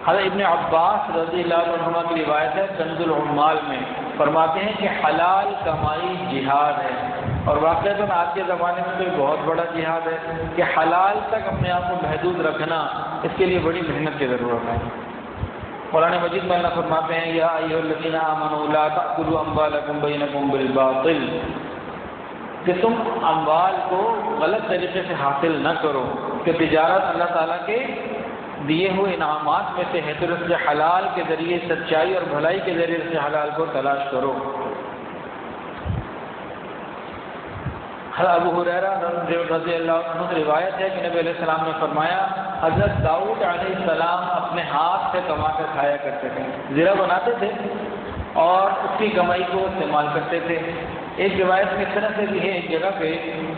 حضرت ابن عباس رضی اللہ عنہما کی روایت ہے کنز العمال میں، فرماتے ہیں کہ حلال کمائی جہاد ہے، اور واقعتاً آج کے زمانے میں تو یہ بہت بڑا جہاد ہے کہ حلال تک اپنے آپ کو محدود رکھنا، اس کے لیے بڑی محنت کی ضرورت ہے۔ قرآن مجید میں اللہ فرماتے ہیں یا ایھا الذین آمنوا لا تأکلوا اموالکم بینکم بالباطل، کہ تم اموال کو غلط طریقے سے حاصل نہ کرو، کہ تجارت اللہ تعالیٰ کے دیے ہوئے انعامات میں سے ہے، تو اس سے حلال کے ذریعے سچائی اور بھلائی کے ذریعے سے حلال کو تلاش کرو۔ ابو ہریرہ رضی اللہ عنہ سے روایت ہے کہ نبی علیہ السلام نے فرمایا حضرت داؤد علیہ السلام اپنے ہاتھ سے کما کر کھایا کرتے تھے، زیرہ بناتے تھے اور اس کی کمائی کو استعمال کرتے تھے۔ ایک روایت میں اس طرح سے بھی ہے ایک جگہ پہ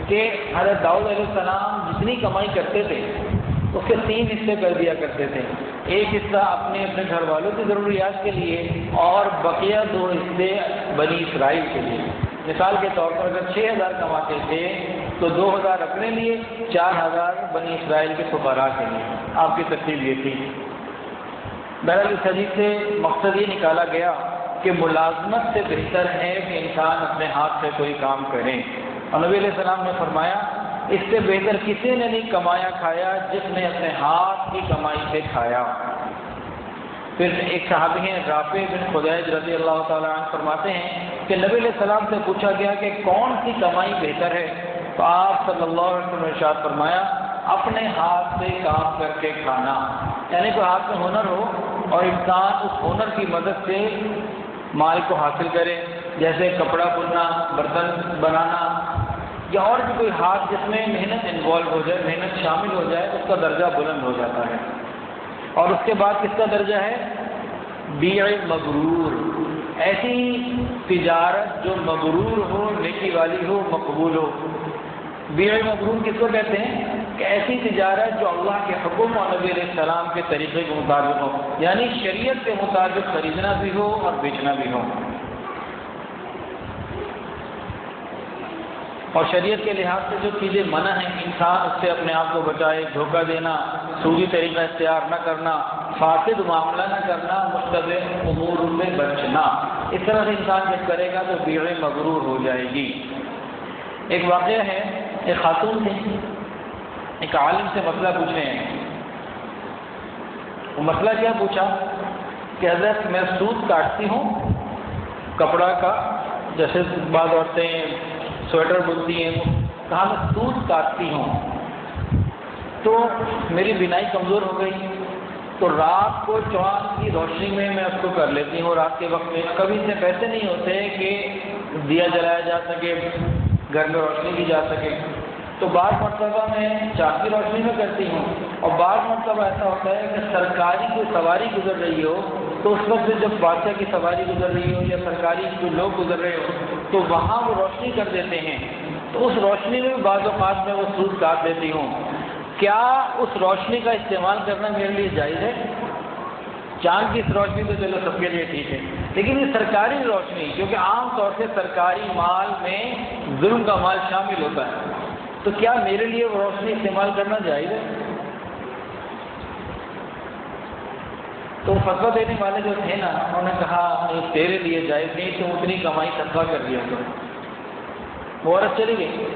کہ حضرت داؤد علیہ السلام جتنی کمائی کرتے تھے اس کے 3 حصے کر دیا کرتے تھے، ایک حصہ اپنے گھر والوں کی ضروریات کے لیے اور بقیہ 2 حصے بنی اسرائیل کے لیے۔ مثال کے طور پر اگر 6000 کماتے تھے تو 2000 اپنے لیے، 4000 بنی اسرائیل کے فقراء کے لیے۔ آپ کی ترتیب یہ تھی۔ بہرحال اس حدیث سے مقصد یہ نکالا گیا کہ ملازمت سے بہتر ہے کہ انسان اپنے ہاتھ سے کوئی کام کرے، اور نبی علیہ السلام نے فرمایا اس سے بہتر کسی نے نہیں کمایا کھایا جس نے اپنے ہاتھ کی کمائی سے کھایا۔ پھر ایک صحابی ہیں رافع بن خدیج رضی اللہ تعالیٰ عنہ فرماتے ہیں کہ نبی علیہ السلام سے پوچھا گیا کہ کون سی کمائی بہتر ہے، تو آپ صلی اللہ علیہ وسلم نے ارشاد فرمایا اپنے ہاتھ سے کام کر کے کھانا، یعنی کوئی ہاتھ میں ہنر ہو اور انسان اس ہنر کی مدد سے مال کو حاصل کرے، جیسے کپڑا بننا، برتن بنانا، یا اور بھی کوئی ہاتھ جس میں محنت انوالو ہو جائے، محنت شامل ہو جائے، اس کا درجہ بلند ہو جاتا ہے۔ اور اس کے بعد کس کا درجہ ہے؟ بیع مبرور، ایسی تجارت جو مبرور ہو، نیکی والی ہو، مقبول ہو۔ بیع مبرور کس کو کہتے ہیں؟ کہ ایسی تجارت جو اللہ کے حکم اور نبی علیہ السلام کے طریقے کے مطابق ہو، یعنی شریعت کے مطابق خریدنا بھی ہو اور بیچنا بھی ہو، اور شریعت کے لحاظ سے جو چیزیں منع ہیں انسان اس سے اپنے آپ کو بچائے، دھوکہ دینا، سودی طریقہ اختیار نہ کرنا، فاسد معاملہ نہ کرنا، مشتبہ امور سے بچنا۔ اس طرح سے انسان جب کرے گا تو بیع مغرور ہو جائے گی۔ ایک واقعہ ہے، ایک خاتون تھی، ایک عالم سے مسئلہ پوچھ رہے ہیں۔ وہ مسئلہ کیا پوچھا کہ حضرت میں سوت کاٹتی ہوں کپڑا کا، جیسے بعض عورتیں سویٹر بنتی ہیں، کہاں میں سوت کاٹتی ہوں تو میری بینائی کمزور ہو گئی، تو رات کو چاند کی روشنی میں اس کو کر لیتی ہوں۔ رات کے وقت میں کبھی اتنے پیسے نہیں ہوتے کہ دیا جلایا جا سکے، گھر میں روشنی کی جا سکے، تو بعض مرتبہ میں چاند کی روشنی میں کرتی ہوں، اور بعض مرتبہ ایسا ہوتا ہے کہ سرکاری کوئی سواری گزر رہی ہو تو اس وقت جب بادشاہ کی سواری گزر رہی ہو یا سرکاری کوئی لوگ گزر رہے ہو تو وہاں وہ روشنی کر دیتے ہیں، تو اس روشنی میں بعض اوقات میں وہ سوت کاٹ دیتی ہوں۔ کیا اس روشنی کا استعمال کرنا میرے لیے جائز ہے؟ چاند کی اس روشنی تو چلو سب کے لیے ٹھیک ہے، لیکن یہ سرکاری روشنی، کیونکہ عام طور سے سرکاری مال میں ظلم کا مال شامل ہوتا ہے، تو کیا میرے لیے وہ روشنی استعمال کرنا جائز ہے؟ تو فتویٰ دینے والے جو تھے نا، انہوں نے کہا تیرے لیے جائز نہیں، تو اتنی کمائی صدقہ کر دیا کرو۔ وہ عورت چلی گئی،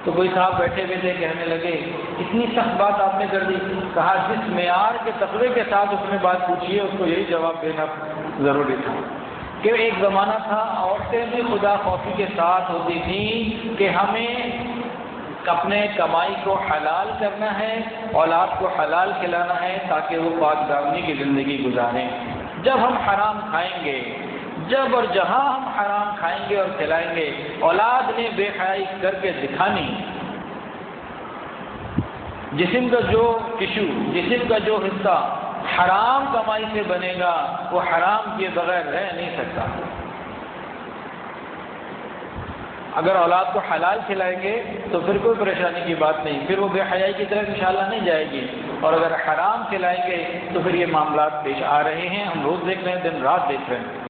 تو کوئی صاحب بیٹھے ہوئے تھے، کہنے لگے اتنی سخت بات آپ نے کر دی۔ کہا جس معیار کے تقوی کے ساتھ اس نے بات پوچھی ہے اس کو یہی جواب دینا ضروری تھا، کہ ایک زمانہ تھا عورتیں بھی خدا خوفی کے ساتھ ہوتی تھیں کہ ہمیں اپنے کمائی کو حلال کرنا ہے، اولاد کو حلال کھلانا ہے تاکہ وہ پاک دامنی کی زندگی گزاریں۔ جب ہم حرام کھائیں گے، جب اور جہاں ہم حرام کھائیں گے اور کھلائیں گے، اولاد نے بے حیائی کر کے دکھانی، جسم کا جو ٹشو، جسم کا جو حصہ حرام کمائی سے بنے گا وہ حرام کے بغیر رہ نہیں سکتا۔ اگر اولاد کو حلال کھلائیں گے تو پھر کوئی پریشانی کی بات نہیں، پھر وہ بے حیائی کی طرف انشاءاللہ نہیں جائے گی، اور اگر حرام کھلائیں گے تو پھر یہ معاملات پیش آ رہے ہیں، ہم روز دیکھ رہے ہیں، دن رات دیکھ رہے ہیں۔